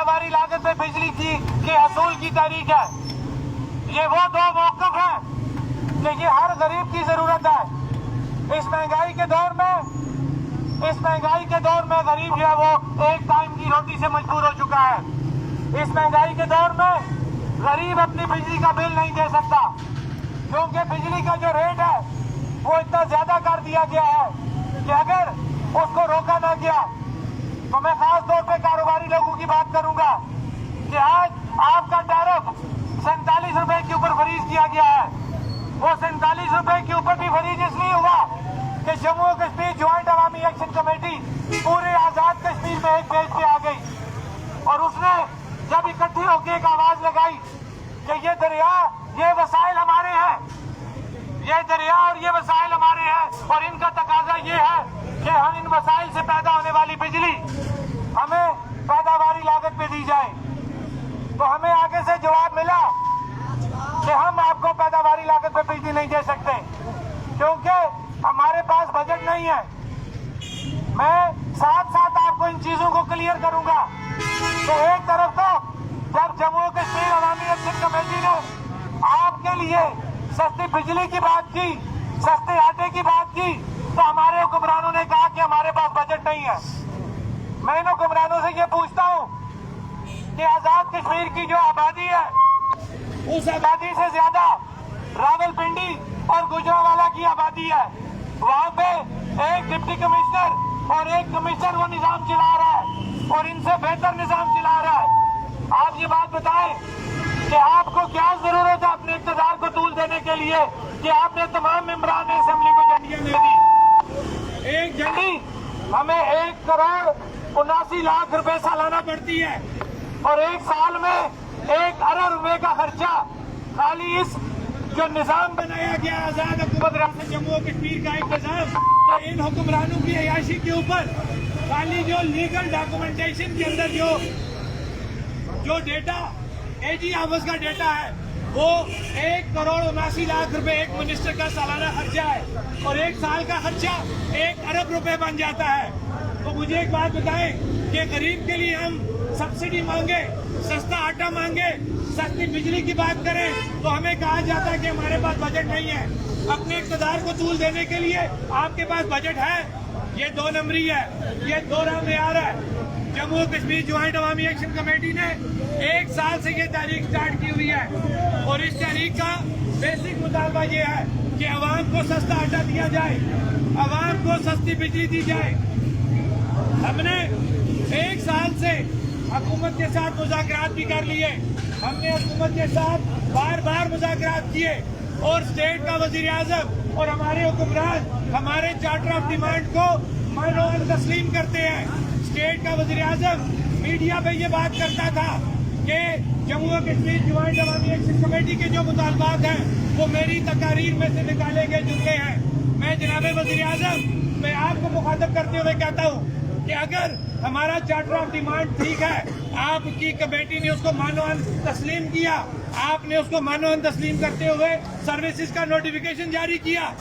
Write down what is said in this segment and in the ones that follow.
पैदावारी लागत पे बिजली के असूल की तारीख है। ये वो दो मौक़िफ़ हैं कि ये हर गरीब की जरूरत है। इस महंगाई के दौर में गरीब जो है वो एक टाइम की रोटी से मजबूर हो चुका है। इस महंगाई के दौर में गरीब अपनी बिजली का बिल नहीं दे सकता, क्योंकि बिजली का जो रेट है वो इतना ज्यादा कर दिया गया है कि अगर उसको रोका ना गया तो मैं खास तौर पे कारोबारी लोगों की बात करूंगा कि आज आपका टैरिफ 47 रुपए के ऊपर फरीज किया गया है। वो 47 रुपए के ऊपर भी फरीज इसलिए हुआ कि जम्मू और कश्मीर ज्वाइंट अवामी एक्शन कमेटी पूरे आजाद कश्मीर में एक पेज पे आ गई और उसने जब इकट्ठी होकर एक आवाज लगाई कि ये दरिया, ये वसाइल हमारे हैं, ये दरिया और ये वसाइल हमारे हैं और इनका तकाजा ये है कि हम इन वसाइल से पैदा होने वाली बिजली हमें पैदावारी लागत पे दी जाए। तो हमें आगे से जवाब मिला कि हम आपको पैदावारी लागत पे बिजली नहीं दे सकते क्योंकि हमारे पास बजट नहीं है। मैं साथ साथ आपको इन चीजों को क्लियर करूंगा कि एक तरफ तो जब जम्मू कश्मीर अवामी एक्शन कमेटी ने आपके लिए सस्ती बिजली की बात की, सस्ते आटे की बात की, तो हमारे हुक्मरानों ने कहा कि हमारे पास बजट नहीं है। मैं इन हुक्मरानों से ये पूछता हूँ कि आजाद कश्मीर की जो आबादी है उस आबादी से ज्यादा रावलपिंडी और गुजरांवाला की आबादी है। वहाँ पे एक डिप्टी कमिश्नर और एक कमिश्नर वो निजाम चला रहा है और इनसे बेहतर निजाम चला रहा है। आप ये बात बताएं कि आपको क्या जरूरत है अपने इक़्तिदार को तूल देने के लिए कि आपने तमाम मेंबरान असेंबली को झंडियां दे दी। एक झंडी हमें 1,79,00,000 रुपए सालाना पड़ती है और एक साल में 1 अरब रुपए का खर्चा खाली इस जो निजाम बनाया गया आजाद हुकूमत रियासत जम्मू और कश्मीर का एक निजाम, तो इन हुक्मरानों की अयाशी के ऊपर खाली जो लीगल डॉक्यूमेंटेशन के अंदर जो डेटा एजी ऑफिस का डेटा है वो 1,79,00,000 रुपए एक मिनिस्टर का सालाना खर्चा है और एक साल का खर्चा 1 अरब रुपए बन जाता है। तो मुझे एक बात बताएं कि गरीब के लिए हम सब्सिडी मांगे, सस्ता आटा मांगे, सस्ती बिजली की बात करें तो हमें कहा जाता है कि हमारे पास बजट नहीं है। अपने इक़्तिदार को तूल देने के लिए आपके पास बजट है, ये 2 नंबरी है, ये 2 राह में आ रहा है। जम्मू और कश्मीर ज्वाइंट अवामी एक्शन कमेटी ने 1 साल से ये तहरीक स्टार्ट की हुई है और इस तहरीक का बेसिक मुतालबा ये है कि अवाम को सस्ता आटा दिया जाए, अवाम को सस्ती बिजली दी जाए। हमने 1 साल से हुकूमत के साथ मुज़ाकरात भी कर लिए, हमने हुकूमत के साथ बार बार मुज़ाकरात किए और स्टेट का वज़ीर आज़म और हमारे हुक्मरान हमारे चार्टर ऑफ डिमांड को मानो तस्लीम करते हैं। स्टेट का वज़ीर आज़म मीडिया पे ये बात करता था कि जम्मू और कश्मीर ज्वाइंट अवामी एक्शन कमेटी के जो मुतालबात हैं वो मेरी तकारीर में से निकाले गए जुमले हैं। मैं जनाब वज़ीर आज़म, मैं आपको मुखातब करते हुए कहता हूँ कि अगर हमारा चार्टर ऑफ डिमांड ठीक है, आपकी कमेटी ने उसको मानोअन तस्लीम किया, आपने उसको मानोअन तस्लीम करते हुए सर्विसेज का नोटिफिकेशन जारी किया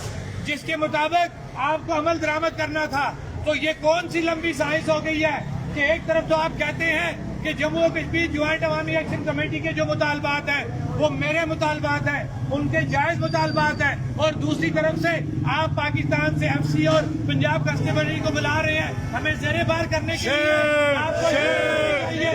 जिसके मुताबिक आपको अमल दरामद करना था, तो ये कौन सी लंबी साइंस हो गई है कि एक तरफ तो आप कहते हैं कि जम्मू और कश्मीर ज्वाइंट अवामी एक्शन कमेटी के जो मुतालबात हैं वो मेरे मुतालबात हैं, उनके जायज मुतालबात हैं, और दूसरी तरफ से आप पाकिस्तान से एफसी और पंजाब कस्टमरी को बुला रहे हैं हमें ज़ेरे बार करने के लिए।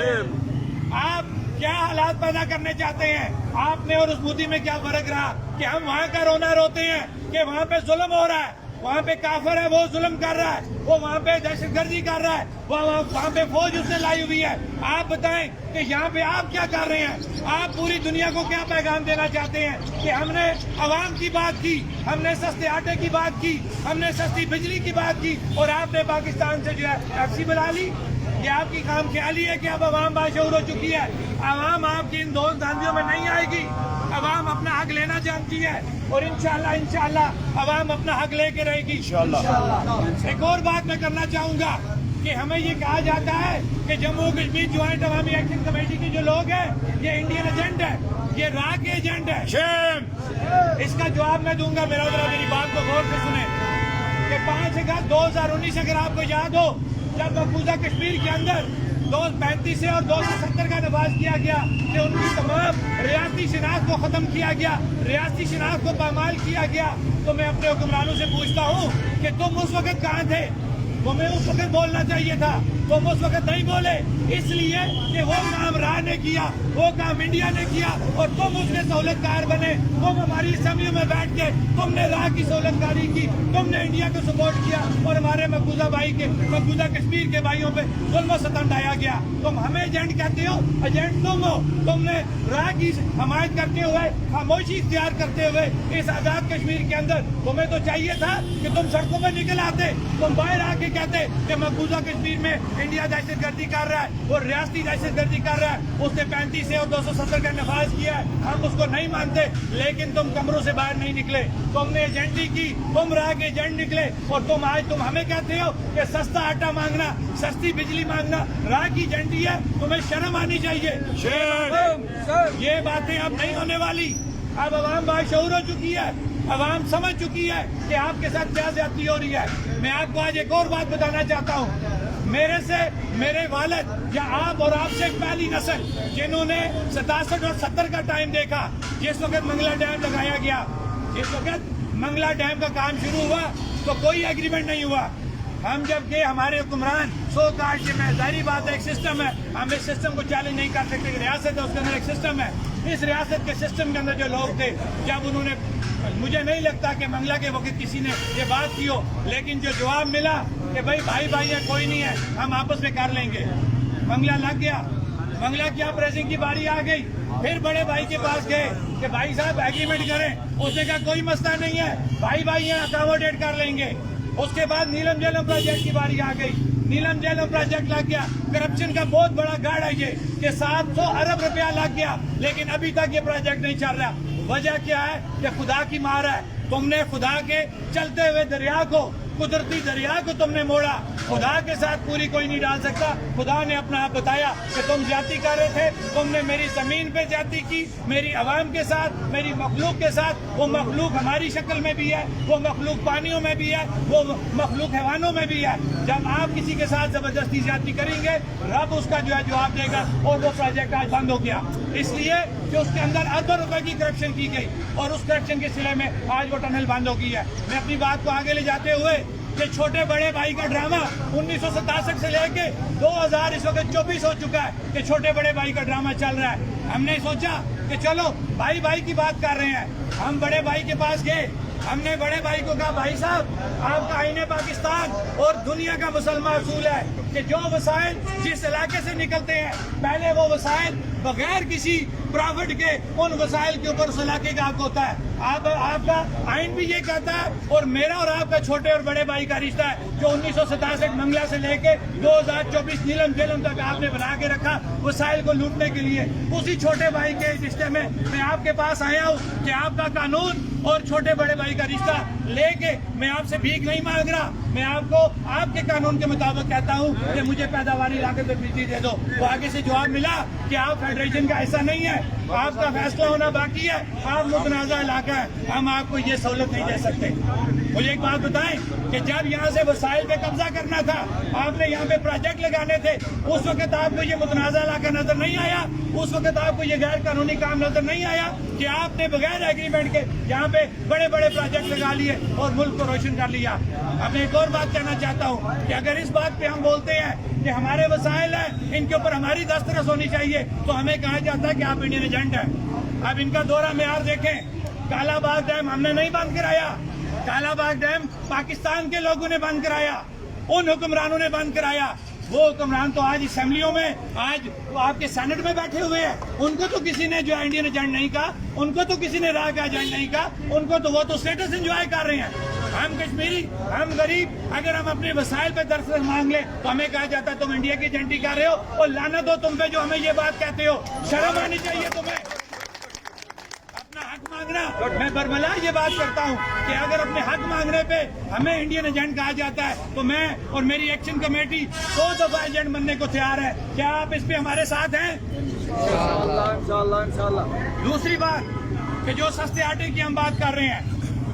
आप क्या हालात पैदा करने चाहते हैं? आपने और उस मोदी में क्या फर्क रहा कि हम वहाँ का रोना रोते हैं कि वहाँ पे जुल्म हो रहा है, वहाँ पे काफिर है वो जुल्म कर रहा है, वो वहाँ पे दहशतगर्दी कर रहा है, वहाँ पे फौज उसने लाई हुई है। आप बताएं कि यहाँ पे आप क्या कर रहे हैं? आप पूरी दुनिया को क्या पैगाम देना चाहते हैं कि हमने अवाम की बात की, हमने सस्ते आटे की बात की, हमने सस्ती बिजली की बात की और आपने पाकिस्तान से जो है एफसी बुला ली? ये आपकी काम ख्याली है कि अब अवाम बाशऊर हो चुकी है। अवाम आपकी इन दो धांधियों में नहीं आएगी। अवाम अपना हक लेना जानती है और इंशाल्लाह अवाम अपना हक लेके रहेगी इंशाल्लाह। एक और बात मैं करना चाहूंगा कि हमें ये कहा जाता है कि जम्मू कश्मीर ज्वाइंट अवामी एक्शन कमेटी के जो लोग हैं ये इंडियन एजेंट है, ये राह के एजेंट है। इसका जवाब मैं दूंगा, मेरी बात को गौर से सुने कि 5 अगस्त 2019 अगर आपको याद हो, जब मकबूजा कश्मीर के अंदर 235 से और 270 का नफाज किया गया कि उनकी तमाम रियासती शनाख्त को ख़त्म किया गया, रियासती शनाख्त को पामाल किया गया। तो मैं अपने हुक्मरानों से पूछता हूँ कि तुम उस वक्त कहाँ थे? तुम्हें उस वक्त बोलना चाहिए था, तुम उस वक्त नहीं बोले, इसलिए कि वो काम राह ने किया, वो काम इंडिया ने किया और तुम उसमें सहूलतकार बने। तुम हमारी असेंबली में बैठ के तुमने राह की सहूलतकारी की, तुमने इंडिया को सपोर्ट किया और हमारे मकबूजा भाई के, मकबूजा कश्मीर के भाइयों पे जुल्म सितम ढाया गया। तुम हमें एजेंट कहते हो, एजेंट तुम हो। तुमने राह की हमायत करते हुए, खामोशी इख्तियार करते हुए इस आजाद कश्मीर के अंदर तुम्हें तो चाहिए था कि तुम सड़कों पर निकल आते, तुम बाहर आके कहते कि मकबूजा कश्मीर में इंडिया दहशतगर्दी कर रहा है और रियासती दहशतगर्दी कर रहा है। उसने 35 से और 270 का नफाज किया है, हम उसको नहीं मानते, लेकिन तुम कमरों से बाहर नहीं निकले, तुमने एजेंटी की, तुम राह के एजेंट निकले और तुम हमें कहते हो कि सस्ता आटा मांगना, सस्ती बिजली मांगना राह की एजेंटी है। तुम्हें शर्म आनी चाहिए। ये बातें अब नहीं होने वाली। अब अवाम बाशऊर हो चुकी है, अवाम समझ चुकी है कि आपके साथ क्या ज्यादती हो रही है। मैं आपको आज एक और बात बताना चाहता हूँ। मेरे से मेरे वालिद या आप और आपसे पहली नस्ल जिन्होंने 67 और 70 का टाइम देखा, जिस वक्त मंगला डैम लगाया गया, जिस वक्त मंगला डैम का काम शुरू हुआ तो कोई एग्रीमेंट नहीं हुआ। हम जब गए हमारे हुक्मरान सो काट के, मैं जाहिर बात है एक सिस्टम है, हम इस सिस्टम को चैलेंज नहीं कर सकते। रियासत है, उसके अंदर एक सिस्टम है। इस रियासत के सिस्टम के अंदर जो लोग थे, जब उन्होंने, मुझे नहीं लगता कि मंगला के वक्त किसी ने ये बात की हो, लेकिन जो जवाब मिला कि भाई भाई है, कोई नहीं है, हम आपस में कर लेंगे, मंगला लग गया। मंगला की अपरेसिंग की बारी आ गई, फिर बड़े भाई के पास गए कि भाई साहब एग्रीमेंट करें। उसने कहा कोई मसला नहीं है, भाई है, अकोमोडेट कर लेंगे। उसके बाद नीलम झेलम प्रोजेक्ट की बारी आ गई, नीलम झेलम प्रोजेक्ट लग गया। करप्शन का बहुत बड़ा गाढ़ है ये कि 700 अरब रुपया लग गया, लेकिन अभी तक ये प्रोजेक्ट नहीं चल रहा। वजह क्या है कि खुदा की मार है। तुमने खुदा के चलते हुए दरिया को, कुदरती दरिया को तुमने मोड़ा। खुदा के साथ पूरी कोई नहीं डाल सकता। खुदा ने अपना आप बताया कि तुम ज्यादती कर रहे थे, तुमने मेरी जमीन पे ज्यादती की, मेरी आवाम के साथ, मेरी मखलूक के साथ। वो मखलूक हमारी शक्ल में भी है, वो मखलूक पानियों में भी है, वो मखलूक हैवानों में भी है। जब आप किसी के साथ जबरदस्ती ज्यादती करेंगे, रब उसका जो है जवाब देगा। और वो प्रोजेक्ट आज बंद हो गया, इसलिए कि उसके अंदर अरबों रुपए की करप्शन की गई और उस करप्शन के सिले में आज वो टनल बंद हो गई है। मैं अपनी बात को आगे ले जाते हुए, ये छोटे बड़े भाई का ड्रामा 1967 से लेके 2000 इस वक्त 24 हो चुका है कि छोटे बड़े भाई का ड्रामा चल रहा है। हमने सोचा कि चलो भाई की बात कर रहे हैं, हम बड़े भाई के पास गए। हमने बड़े भाई को कहा, भाई साहब आपका आईने पाकिस्तान और दुनिया का मुसलमान असूल है कि जो वसाइल जिस इलाके से निकलते हैं, पहले वो वसाइल बगैर किसी प्रॉफिट के उन वसाइल के ऊपर उस इलाके का हक होता है। आपका आइन भी ये कहता है और मेरा और आपका छोटे और बड़े भाई का रिश्ता है जो 1967 मंगला से लेके 2024 नीलम झेलम तक आपने बना के रखा वसाइल को लूटने के लिए। उसी छोटे भाई के रिश्ते में मैं आपके पास आया हूँ कि आपका कानून और छोटे बड़े भाई का रिश्ता लेके मैं आपसे भीख नहीं मांग रहा। मैं आपको आपके कानून के मुताबिक कहता हूँ कि मुझे पैदावारी लागत में बिजली दे दो। तो आगे से जवाब मिला कि आप फेडरेशन का हिस्सा नहीं है, आपका फैसला होना बाकी है, आप मुतनाज़ा इलाका है, हम आपको ये सहूलत नहीं दे सकते। मुझे एक बात बताएं कि जब यहाँ से वसाइल पे कब्जा करना था, आपने यहाँ पे प्रोजेक्ट लगाने थे, उस वक्त आपको ये मुतनाज़ा इलाका नजर नहीं आया, उस वक्त आपको ये गैर कानूनी काम नजर नहीं आया कि आपने बगैर एग्रीमेंट के यहाँ पे बड़े बड़े प्रोजेक्ट लगा लिए और मुल्क को रोशन कर लिया। अब मैं एक और बात कहना चाहता हूँ कि अगर इस बात पे हम बोलते हैं कि हमारे वसाइल हैं, इनके ऊपर हमारी दस्तरस होनी चाहिए, तो हमें कहा जाता है कि आप इंडियन एजेंट हैं। अब इनका दौरा मेयार देखें, कालाबाग डैम हमने नहीं बंद कराया, कालाबाग डैम पाकिस्तान के लोगों ने बंद कराया, उन हुक्मरानों ने बंद कराया। वो हुक्मरान तो आज असेंबलियों में, आज वो आपके सेनेट में बैठे हुए हैं, उनको तो किसी ने जो इंडियन एजेंट नहीं कहा, उनको तो किसी ने राह का एजेंट नहीं कहा, उनको तो वो तो स्टेटस एंजॉय कर रहे हैं। हम कश्मीरी, हम गरीब, अगर हम अपने वसाइल पे दरख्वास्त मांग ले तो हमें कहा जाता है तुम इंडिया की एजेंटी कर रहे हो, और लानत हो तुम पे जो हमें ये बात कहते हो। शर्म आनी चाहिए तुम्हें अपना हक मांगना। मैं बरमला ये बात करता हूँ कि अगर अपने हक मांगने पे हमें इंडियन एजेंट कहा जाता है तो मैं और मेरी एक्शन कमेटी 100 दफा एजेंट बनने को तैयार है। क्या आप इस पे हमारे साथ हैं? इंशाअल्लाह। दूसरी बात कि जो सस्ते आटे की हम बात कर रहे हैं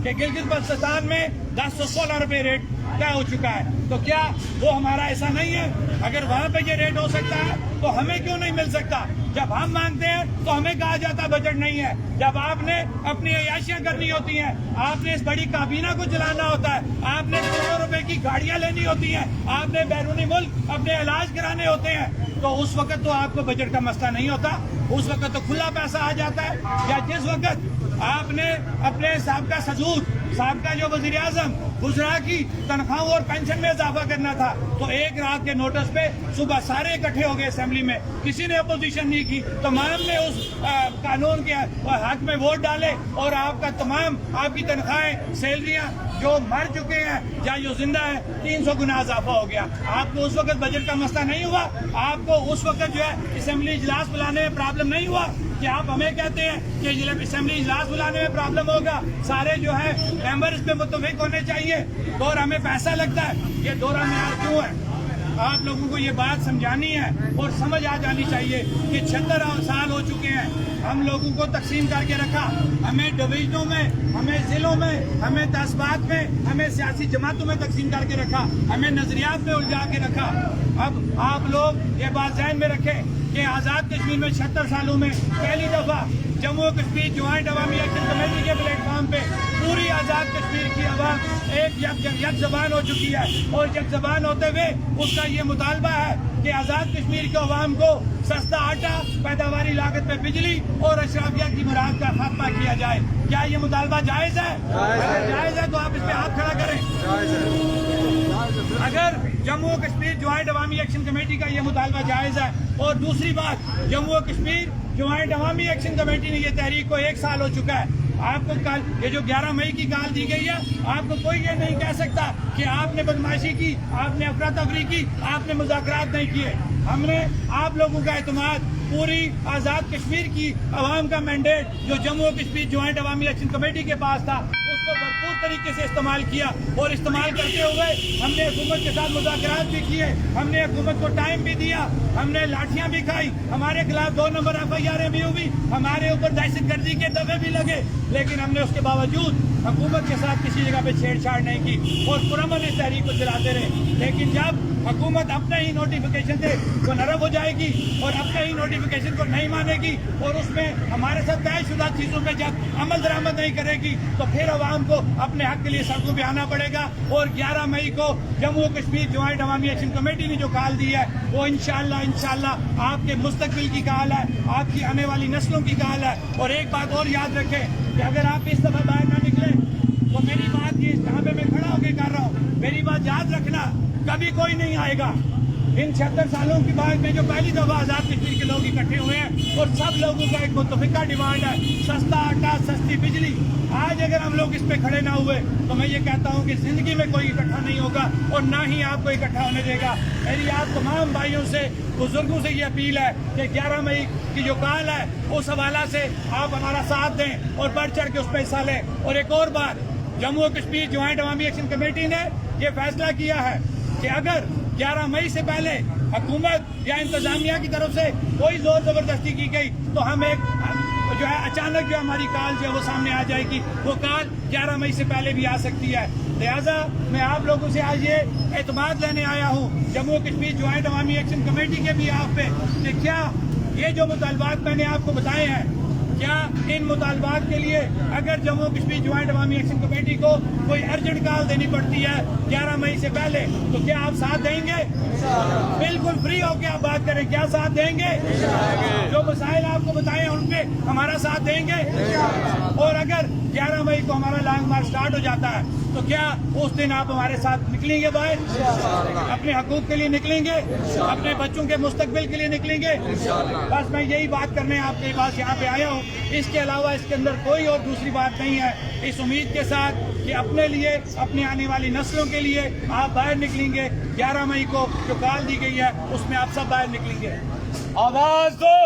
कि गिलगित बल्तिस्तान में 1016 रुपए रेट طے ہو چکا ہے. تو کیا وہ ہمارا ایسا نہیں ہے؟ اگر وہاں پہ یہ ریٹ ہو سکتا ہے تو ہمیں کیوں نہیں مل سکتا؟ جب ہم مانگتے ہیں تو ہمیں کہا جاتا بجٹ نہیں ہے. جب آپ نے اپنی عیاشیاں کرنی ہوتی ہیں, آپ نے اس بڑی کابینہ کو چلانا ہوتا ہے, آپ نے کروڑوں روپے کی گاڑیاں لینی ہوتی ہیں, آپ نے بیرونی ملک اپنے علاج کرانے ہوتے ہیں, تو اس وقت تو آپ کو بجٹ کا مسئلہ نہیں ہوتا. اس وقت تو کھلا پیسہ آ جاتا ہے. یا جس وقت آپ نے اپنے سابقہ صدور, سابقہ جو وزیر اعظم وزراء کی تنخواہوں اور پینشن میں اضافہ کرنا تھا, تو ایک رات کے نوٹس پہ صبح سارے اکٹھے ہو گئے اسمبلی میں, کسی نے اپوزیشن نہیں کی, تمام نے اس قانون کے حق میں ووٹ ڈالے, اور آپ کا تمام آپ کی تنخواہیں, سیلریاں جو مر چکے ہیں یا جو زندہ ہیں 300 گنا اضافہ ہو گیا. آپ کو اس وقت بجٹ کا مسئلہ نہیں ہوا؟ آپ کو اس وقت جو ہے اسمبلی اجلاس بلانے میں پرابلم نہیں ہوا کہ آپ ہمیں کہتے ہیں کہ اسمبلی اجلاس بلانے میں پرابلم ہوگا, سارے جو ہے ممبر اس پہ متفق ہونے چاہیے, دورہ میں پیسہ لگتا ہے, یہ دورہ معیار کیوں ہے؟ آپ لوگوں کو یہ بات سمجھانی ہے اور سمجھ آ جانی چاہیے کہ 76 سال ہو چکے ہیں, ہم لوگوں کو تقسیم کر کے رکھا, ہمیں ڈویژنوں میں, ہمیں ضلعوں میں, ہمیں تحصیلات میں, ہمیں سیاسی جماعتوں میں تقسیم کر کے رکھا, ہمیں نظریات میں الجھا کے رکھا. اب آپ لوگ یہ بات ذہن میں رکھیں کہ آزاد کشمیر میں 76 سالوں میں پہلی دفعہ جموں و کشمیر جوائنٹ عوامی ایکشن کمیٹی کے پلیٹ فارم پہ پوری آزاد کشمیر کی عوام ایک یک زبان ہو چکی ہے, اور یک زبان ہوتے ہوئے اس کا یہ مطالبہ ہے کہ آزاد کشمیر کے عوام کو سستا آٹا, پیداواری لاگت پہ بجلی اور اشرافیہ کی مراحت کا خاتمہ کیا جائے. کیا یہ مطالبہ جائز ہے؟ اگر جائز ہے تو آپ اس پہ ہاتھ کھڑا کریں. اگر جموں و کشمیر جوائنٹ عوامی ایکشن کمیٹی کا یہ مطالبہ جائز ہے, اور دوسری بات, جموں و کشمیر جوائنٹ عوامی ایکشن کمیٹی نے یہ تحریک کو 1 سال ہو چکا ہے. آپ کو کل یہ جو 11 مئی کی کال دی گئی ہے, آپ کو کوئی یہ نہیں کہہ سکتا کہ آپ نے بدماشی کی, آپ نے افراتفری کی, آپ نے مذاکرات نہیں کیے. ہم نے آپ لوگوں کا اعتماد, پوری آزاد کشمیر کی عوام کا مینڈیٹ جو جموں و کشمیر جوائنٹ عوامی ایکشن کمیٹی کے پاس تھا, اس کو بھرپور طریقے سے استعمال کیا, اور استعمال کرتے ہوئے ہم نے حکومت کے ساتھ مذاکرات بھی کیے, ہم نے حکومت کو ٹائم بھی دیا, ہم نے لاٹھیاں بھی کھائی, ہمارے خلاف 2 نمبر FIR بھی ہوئی, ہمارے اوپر دہشت گردی کے دفعے بھی لگے, لیکن ہم نے اس کے باوجود حکومت کے ساتھ کسی جگہ پہ چھیڑ چھاڑ نہیں کی اور پرامن اس تحریک کو چلاتے رہے. لیکن جب حکومت اپنے ہی نوٹیفیکیشن سے وہ نرم ہو جائے گی اور اپنے ہی نوٹیفیکیشن کو نہیں مانے گی, اور اس میں ہمارے ساتھ طے شدہ چیزوں پہ جب عمل درآمد نہیں کرے گی, تو پھر عوام کو اپنے حق کے لیے سڑکوں پہ آنا پڑے گا. اور 11 مئی کو جموں و کشمیر جوائنٹ عوامی ایکشن کمیٹی نے جو کال دی ہے, وہ انشاءاللہ آپ کے مستقبل کی کال ہے, آپ کی آنے والی نسلوں کی کال ہے. اور ایک بات اور یاد رکھیں کہ اگر آپ اس دفعہ باہر نہ نکلیں تو میری بات یہ جہاں پہ میں کھڑا ہو کے کر رہا ہوں, میری بات یاد رکھنا, کبھی کوئی نہیں آئے گا. ان 76 سالوں کے بعد میں جو پہلی دفعہ آزاد کشمیر کے لوگ اکٹھے ہوئے ہیں, اور سب لوگوں کا ایک متفقہ ڈیمانڈ ہے سستا آٹا, سستی بجلی. آج اگر ہم لوگ اس پہ کھڑے نہ ہوئے تو میں یہ کہتا ہوں کہ زندگی میں کوئی اکٹھا نہیں ہوگا, اور نہ ہی آپ کو اکٹھا ہونے دے گا. میری آپ تمام بھائیوں سے, بزرگوں سے یہ اپیل ہے کہ 11 مئی کی جو کال ہے اس حوالہ سے آپ ہمارا ساتھ دیں اور بڑھ چڑھ کے اس پہ حصہ لیں. اور ایک اور بات, جموں و کشمیر جوائنٹ عوامی ایکشن کمیٹی نے یہ فیصلہ کیا ہے کہ اگر 11 مئی سے پہلے حکومت یا انتظامیہ کی طرف سے کوئی زور زبردستی کی گئی تو ہم ایک جو ہے اچانک جو ہماری کال جو ہے وہ سامنے آ جائے گی. وہ کال 11 مئی سے پہلے بھی آ سکتی ہے. لہٰذا میں آپ لوگوں سے آج یہ اعتماد لینے آیا ہوں جموں و کشمیر جوائنٹ عوامی ایکشن کمیٹی کے بھی آپ پہ, کہ کیا یہ جو مطالبات میں نے آپ کو بتائے ہیں, کیا ان مطالبات کے لیے اگر جموں و کشمیر جوائنٹ عوامی ایکشن کمیٹی کو کوئی ارجنٹ کال دینی پڑتی ہے 11 مئی سے پہلے, تو کیا آپ ساتھ دیں گے؟ بالکل فری ہو کے آپ بات کریں, کیا ساتھ دیں گے؟ جو مسائل آپ کو بتائے ان پہ ہمارا ساتھ دیں گے؟ اور اگر 11 مئی کو ہمارا لانگ مارچ سٹارٹ ہو جاتا ہے تو کیا اس دن آپ ہمارے ساتھ نکلیں گے باہر, اپنے حقوق کے لیے نکلیں گے, اپنے بچوں کے مستقبل کے لیے نکلیں گے؟ بس میں یہی بات کرنے آپ کے پاس یہاں پہ آیا ہوں, اس کے علاوہ اس کے اندر کوئی اور دوسری بات نہیں ہے. اس امید کے ساتھ کہ اپنے لیے, اپنی آنے والی نسلوں کے لیے آپ باہر نکلیں گے. 11 مئی کو جو کال دی گئی ہے اس میں آپ سب باہر نکلیں گے. آواز دو.